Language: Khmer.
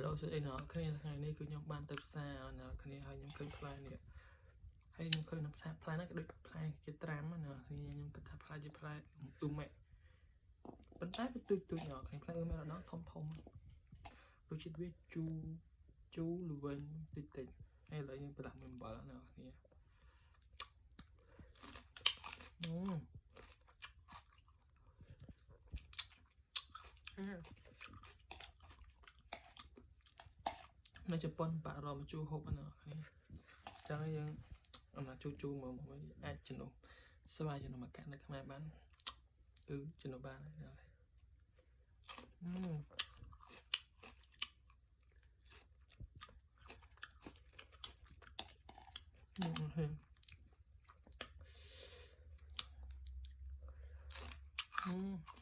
Hello សួស្តីអ្នកគ្នាថ្ងៃនេះគឺខ្ញុំបានទៅផ្សារអ្នកគ្នាហើយខ្ញុំឃើញផ្លែនេះហើយខ្ញុំឃើញនៅផ្សារផ្លែហ្នឹងក៏ដូចផ្លែជាត្រាំណាគ្នាខ្ញុំគិតថាផ្លែជាផ្លែអ៊ឺម៉ែប៉ុន្តែវាទូចអ្នកគ្នាផ្លែអ៊ឺម៉ែដល់ធំរសជាតិវាជូរល្វីងតិចហើយឥឡូវយើងប្រដាក់មួយអំបិលអ្នកគ្នានៅជប៉ុនបាក់រមជូរហូបណាគ្នាចឹងយើងអំណាចជូរមកអាចជំនួសស្វាយជំនួសមកកាត់នៅខ្មែរបានគឺជំនួសបានហើយ